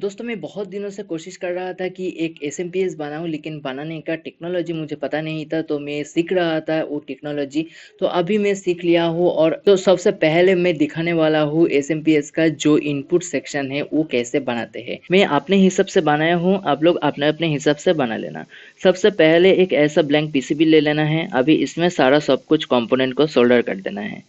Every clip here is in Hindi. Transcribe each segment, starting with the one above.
दोस्तों मैं बहुत दिनों से कोशिश कर रहा था कि एक एसएमपीएस बनाऊं, लेकिन बनाने का टेक्नोलॉजी मुझे पता नहीं था, तो मैं सीख रहा था वो टेक्नोलॉजी। तो अभी मैं सीख लिया हूँ, और तो सबसे पहले मैं दिखाने वाला हूँ एसएमपीएस का जो इनपुट सेक्शन है वो कैसे बनाते हैं। मैं अपने हिसाब से बनाया हूँ, आप लोग अपने अपने हिसाब से बना लेना। सबसे पहले एक ऐसा ब्लैंक पीसीबी ले लेना है। अभी इसमें सारा सब कुछ कंपोनेंट को सोल्डर कर देना है।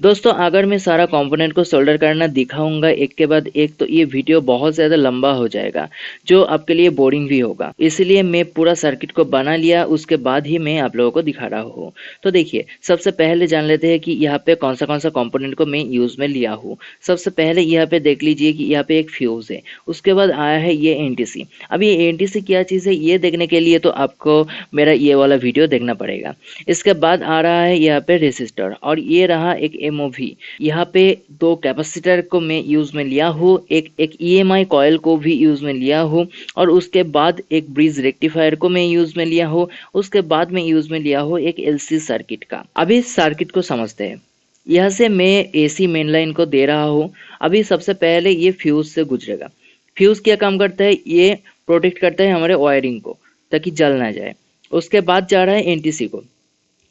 दोस्तों अगर मैं सारा कंपोनेंट को सोल्डर करना दिखाऊंगा एक के बाद एक, तो ये वीडियो बहुत ज़्यादा लंबा हो जाएगा, जो आपके लिए बोरिंग भी होगा। इसलिए मैं पूरा सर्किट को बना लिया, उसके बाद ही मैं आप लोगों को दिखा रहा हूँ। तो देखिए, सबसे पहले जान लेते हैं कि यहाँ पे कौन सा कंपोनेंट को मैं यूज़ में लिया हूँ। सबसे पहले यहाँ पे देख लीजिए कि यहाँ पे एक फ्यूज़ है। उसके बाद आया है ये एनटीसी। अब ये एनटीसी क्या चीज़ है ये देखने के लिए तो आपको मेरा ये वाला वीडियो देखना पड़ेगा। इसके बाद आ रहा है यहाँ पे रेसिस्टर, और ये रहा एक एमओवी। यहाँ पे दो कैपेसिटर को मैं यूज में लिया हूँ, एक ईएमआई कॉइल को भी यूज में लिया हूँ, और उसके बाद एक ब्रिज रेक्टिफायर को मैं यूज में लिया हूँ। उसके बाद मैं यूज में लिया हूँ एक एलसी सर्किट का। अभी सर्किट को समझते हैं। यहाँ से मैं एसी मेन लाइन को दे रहा हूँ। अभी सबसे पहले ये फ्यूज से गुजरेगा। फ्यूज क्या काम करता है, ये प्रोटेक्ट करता है हमारे वायरिंग को, ताकि जल ना जाए। उसके बाद जा रहा है एनटीसी को।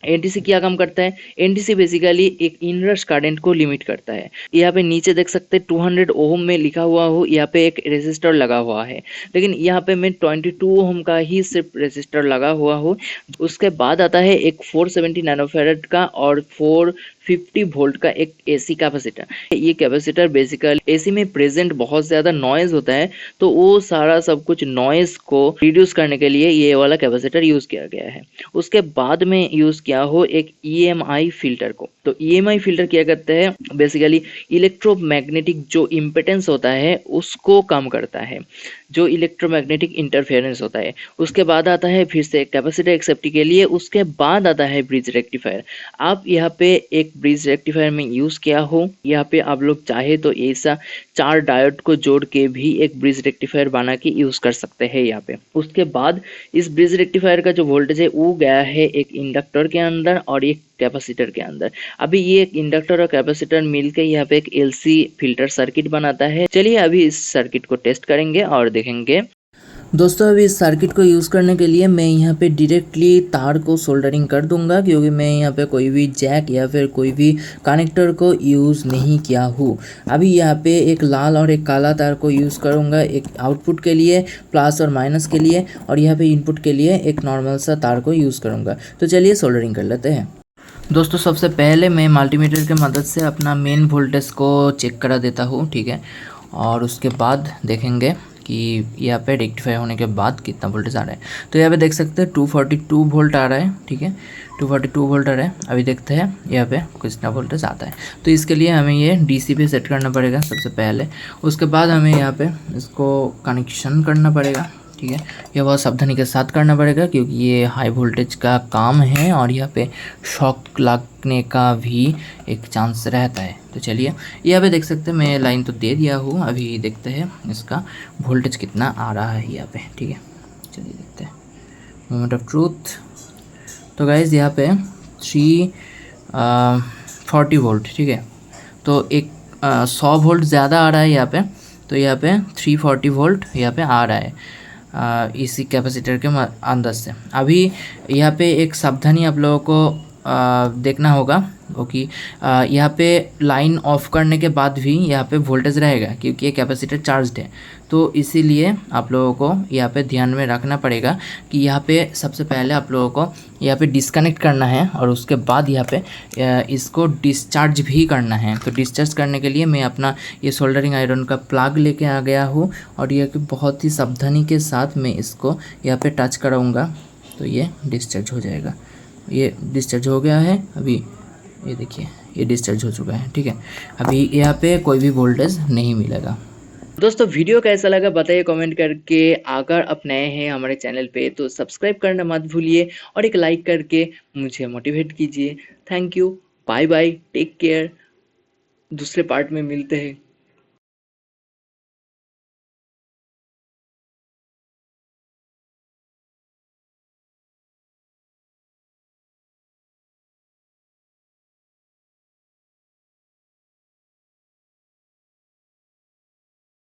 एनटीसी क्या काम करता है, एनटीसी बेसिकली एक इनरश करंट को लिमिट करता है। यहाँ पे नीचे देख सकते हैं 200 ओम में लिखा हुआ हो, यहाँ पे एक रेजिस्टर लगा हुआ है, लेकिन यहाँ पे मैं 22 ओम का ही सिर्फ रेजिस्टर लगा हुआ हो। उसके बाद आता है एक 470 नैनोफैरड का और 450 वोल्ट का एक एसी कैपेसिटर। ये कैपेसिटर बेसिकली एसी में प्रेजेंट बहुत ज़्यादा नॉइज होता है, तो वो सारा सब कुछ नॉइज को रिड्यूस करने के लिए ये वाला कैपेसिटर यूज़ किया गया है। उसके बाद में यूज़ किया हो एक ईएमआई फिल्टर को। तो ईएमआई फिल्टर क्या करता है, बेसिकली इलेक्ट्रोमैग्नेटिक जो इम्पिडेंस होता है उसको कम करता है, जो इलेक्ट्रोमैग्नेटिक इंटरफेरेंस होता है। उसके बाद आता है फिर से कैपेसिटर एक्सेप्टी के लिए। उसके बाद आता है ब्रिज रेक्टिफायर। आप यहाँ पे एक ब्रिज रेक्टिफायर में यूज़ किया हो, यहाँ पे आप लोग चाहे तो ऐसा 4 डायोड को जोड़ के भी एक ब्रिज रेक्टिफायर बना के यूज़ कर सकते हैं यहाँ पे। उसके बाद इस ब्रिज रेक्टिफायर का जो वोल्टेज है वो गया है एक इंडक्टर के अंदर और एक कैपेसिटर के अंदर। अभी ये एक इंडक्टर और कैपेसिटर मिलकर यहाँ पे एक एलसी फिल्टर सर्किट बनाता है। चलिए अभी इस सर्किट को टेस्ट करेंगे और देखेंगे। दोस्तों अभी इस सर्किट को यूज़ करने के लिए मैं यहाँ पे डायरेक्टली तार को सोल्डरिंग कर दूंगा, क्योंकि मैं यहाँ पे कोई भी जैक या फिर कोई भी कनेक्टर को यूज़ नहीं किया हूँ। अभी यहाँ पे एक लाल और एक काला तार को यूज़ करूँगा, एक आउटपुट के लिए प्लस और माइनस के लिए, और यहाँ पे इनपुट के लिए एक नॉर्मल सा तार को यूज़ करूँगा। तो चलिए सोल्डरिंग कर लेते हैं। दोस्तों सबसे पहले मैं मल्टीमीटर की मदद से अपना मेन वोल्टेज को चेक करा देता हूँ, ठीक है। और उसके बाद देखेंगे कि यहाँ पे रेक्टिफाई होने के बाद कितना वोल्टेज आ रहा है। तो यहाँ पे देख सकते हैं 242 वोल्ट आ रहा है, ठीक है। 242 वोल्ट आ रहा है। अभी देखते हैं यहाँ पे कितना वोल्टेज आता है। तो इसके लिए हमें ये डीसी पे सेट करना पड़ेगा सबसे पहले। उसके बाद हमें यहाँ पे इसको कनेक्शन करना पड़ेगा, ठीक है। ये बहुत सावधानी के साथ करना पड़ेगा, क्योंकि ये हाई वोल्टेज का काम है और यहाँ पे शॉक लगने का भी एक चांस रहता है। तो चलिए यहाँ पे देख सकते हैं मैं लाइन तो दे दिया हूँ। अभी देखते हैं इसका वोल्टेज कितना आ रहा है यहाँ पे, ठीक है। चलिए देखते हैं मोमेंट ऑफ ट्रूथ। तो गाइज़ यहाँ पे 340 वोल्ट, ठीक है। तो एक 100 वोल्ट ज़्यादा आ रहा है यहाँ पे। तो यहाँ पे 340 वोल्ट यहाँ पे आ रहा है इसी कैपेसिटर के अंदर से। अभी यहाँ पे एक सावधानी आप लोगों को देखना होगा, क्योंकि यहाँ पे लाइन ऑफ करने के बाद भी यहाँ पे वोल्टेज रहेगा, क्योंकि ये कैपेसिटर चार्ज्ड है। तो इसीलिए आप लोगों को यहाँ पे ध्यान में रखना पड़ेगा कि यहाँ पे सबसे पहले आप लोगों को यहाँ पे डिस्कनेक्ट करना है, और उसके बाद यहाँ पे इसको डिस्चार्ज भी करना है। तो डिस्चार्ज करने के लिए मैं अपना ये सोल्डरिंग आयरन का प्लग लेके आ गया हूँ, और ये बहुत ही सावधानी के साथ मैं इसको यहाँ पे टच कराऊँगा, तो ये डिस्चार्ज हो जाएगा। ये डिस्चार्ज हो गया है। अभी ये देखिए ये डिस्चार्ज हो चुका है, ठीक है। अभी यहाँ पे कोई भी वोल्टेज नहीं मिलेगा। दोस्तों वीडियो कैसा लगा बताइए कमेंट करके। अगर आप नए हैं हमारे चैनल पे तो सब्सक्राइब करना मत भूलिए, और एक लाइक करके मुझे मोटिवेट कीजिए। Thank you, bye bye, take care. दूसरे पार्ट में मिलते हैं।